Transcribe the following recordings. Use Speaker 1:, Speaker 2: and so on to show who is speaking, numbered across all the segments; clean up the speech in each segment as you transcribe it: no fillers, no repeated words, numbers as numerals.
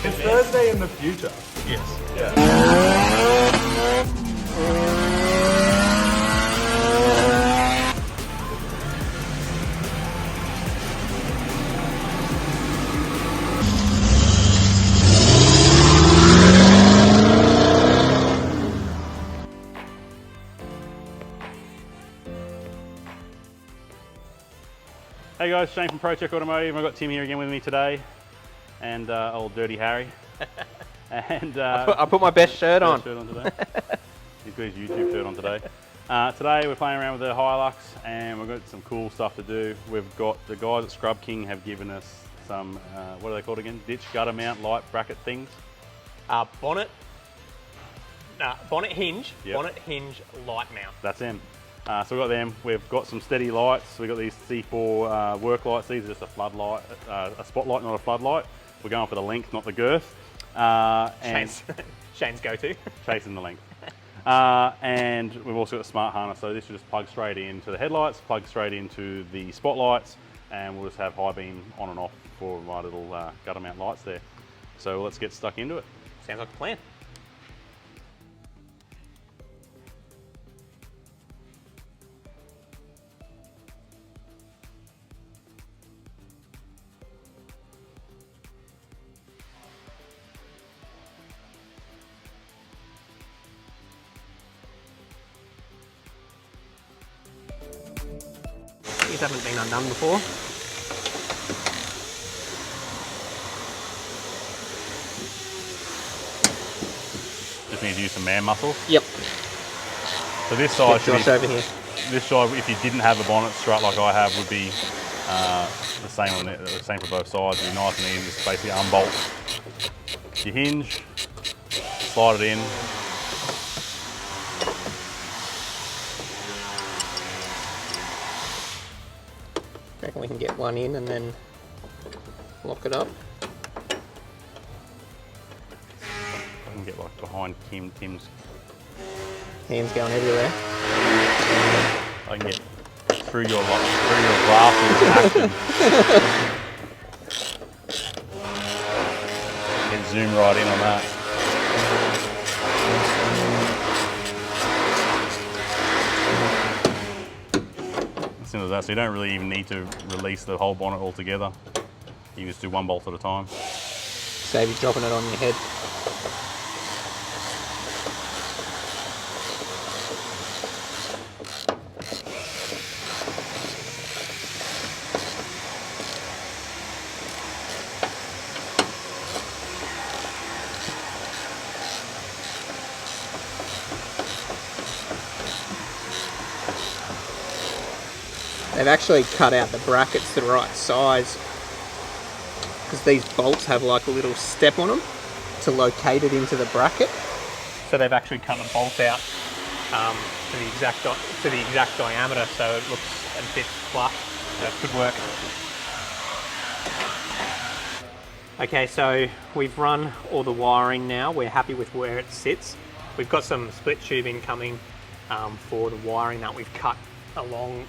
Speaker 1: It's Thursday in the future.
Speaker 2: Yes.
Speaker 1: Yeah.
Speaker 2: Hey guys, Shane from Procheck Automotive. I've got Tim here again with me today, and old Dirty Harry. And
Speaker 3: I put my best shirt on.
Speaker 2: Today. He's got his YouTube shirt on today. Today we're playing around with the Hilux, and we've got some cool stuff to do. We've got the guys at Scrub King have given us some, what are they called again? Ditch gutter mount light bracket things.
Speaker 3: Bonnet hinge,
Speaker 2: Yep.
Speaker 3: bonnet hinge light mount.
Speaker 2: That's them. So we've got them. We've got some Stedi lights. We've got these C4 work lights. These are just a floodlight, a spotlight, not a floodlight. We're going for the length, not the girth. And
Speaker 3: Shane's go-to.
Speaker 2: Chasing the length. And we've also got a smart harness. So this will just plug straight into the headlights, plug straight into the spotlights, and we'll just have high beam on and off for my little gutter mount lights there. So let's get stuck into it.
Speaker 3: Sounds like a plan. These haven't been undone before.
Speaker 2: Just need to use some man muscle.
Speaker 3: Yep.
Speaker 2: So this side should
Speaker 3: Josh
Speaker 2: be,
Speaker 3: over here.
Speaker 2: this side, if you didn't have a bonnet strut like I have, would be the same on the same for both sides. It'd be nice and easy. Just basically unbolt your hinge, slide it in.
Speaker 3: Reckon we can get one in and then lock it up.
Speaker 2: I can get like behind Tim's.
Speaker 3: Hands going everywhere.
Speaker 2: I can get through your glasses action. Can zoom right in on that. As simple as that. So you don't really even need to release the whole bonnet altogether. You can just do one bolt at a time.
Speaker 3: Save you dropping it on your head. They've actually cut out the brackets the right size because these bolts have like a little step on them to locate it into the bracket. So they've actually cut the bolt out to the exact diameter, so it looks and fits flush. So it could work. Okay, so we've run all the wiring now. We're happy with where it sits. We've got some split tubing coming for the wiring that we've cut along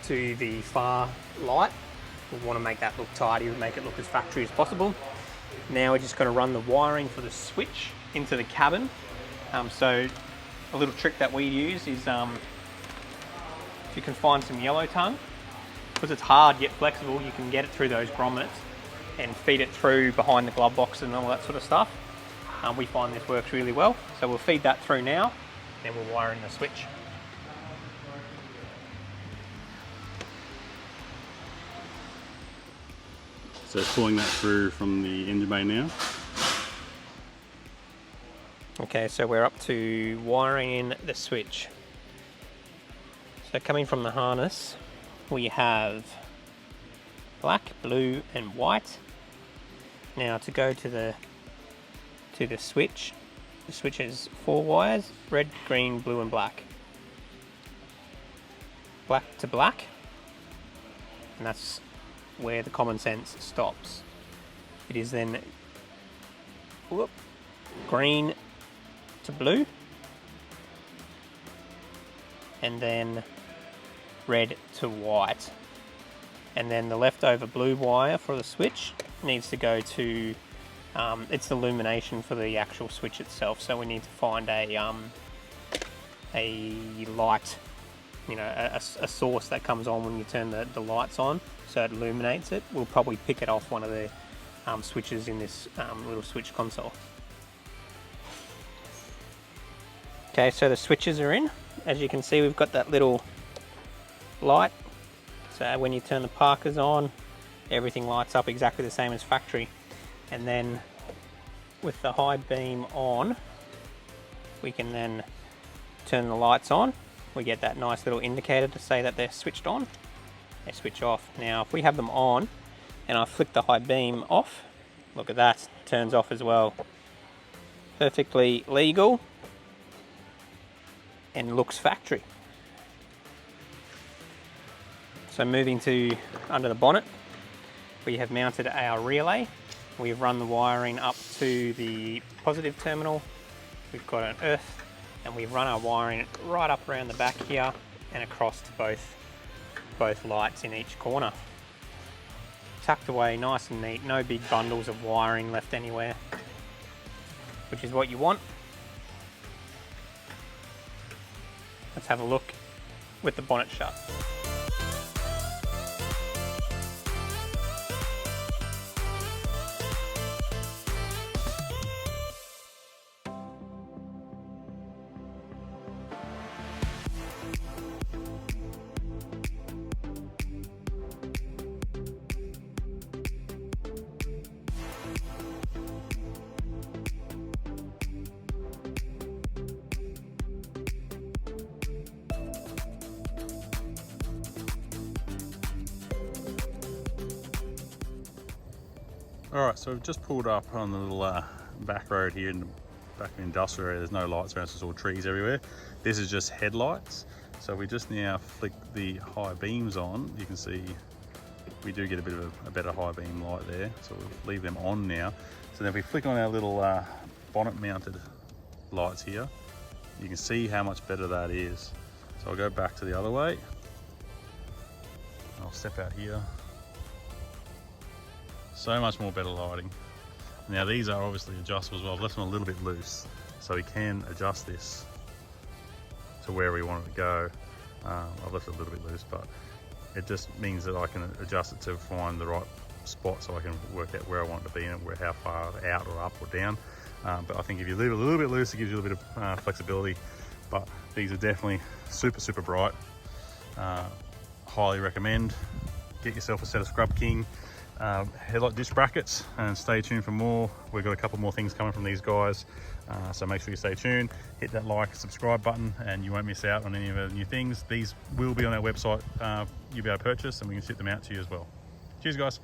Speaker 3: to the far light. We want to make that look tidy, make it look as factory as possible. Now we're just going to run the wiring for the switch into the cabin. So a little trick that we use is if you can find some yellow tongue, because it's hard yet flexible, you can get it through those grommets and feed it through behind the glove box and all that sort of stuff. We find this works really well. So we'll feed that through now, then we'll wire in the switch.
Speaker 2: So pulling that through from the engine bay now.
Speaker 3: Okay, so we're up to wiring in the switch. So coming from the harness, we have black, blue and white. Now to go to the switch has 4 wires, red, green, blue and black. Black to black, and that's where the common sense stops. It is then green to blue, and then red to white. And then the leftover blue wire for the switch needs to go to It's the illumination for the actual switch itself, so we need to find a light, you know, a source that comes on when you turn the lights on, so it illuminates it. We'll probably pick it off one of the switches in this little switch console. Okay, so the switches are in. As you can see, we've got that little light, so when you turn the Parkers on, everything lights up exactly the same as factory. And then with the high beam on, we can then turn the lights on. We get that nice little indicator to say that they're switched on. They switch off. Now if we have them on and I flick the high beam off, look at that, turns off as well. Perfectly legal and looks factory. So moving to under the bonnet, we have mounted our relay. We've run the wiring up to the positive terminal. We've got an earth, and we've run our wiring right up around the back here and across to both lights in each corner. Tucked away nice and neat, no big bundles of wiring left anywhere, which is what you want. Let's have a look with the bonnet shut.
Speaker 2: Alright, so we've just pulled up on the little back road here in the back of the industrial area. There's no lights around, so it's all trees everywhere. This is just headlights. So we just now flick the high beams on. You can see we do get a bit of a better high beam light there. So we'll leave them on now. So then if we flick on our little bonnet mounted lights here, you can see how much better that is. So I'll go back to the other way. I'll step out here. So much more better lighting. Now these are obviously adjustable as well. I've left them a little bit loose, so we can adjust this to where we want it to go. I've left it a little bit loose, but it just means that I can adjust it to find the right spot, so I can work out where I want it to be and how far out or up or down. But I think if you leave it a little bit loose, it gives you a little bit of flexibility. But these are definitely super bright. Highly recommend. Get yourself a set of Scrub King headlight disc brackets and stay tuned for more. We've got a couple more things coming from these guys, so make sure you stay tuned, hit that like, subscribe button, and you won't miss out on any of the new things. These will be on our website. You'll be able to purchase, and we can ship them out to you as well. Cheers guys.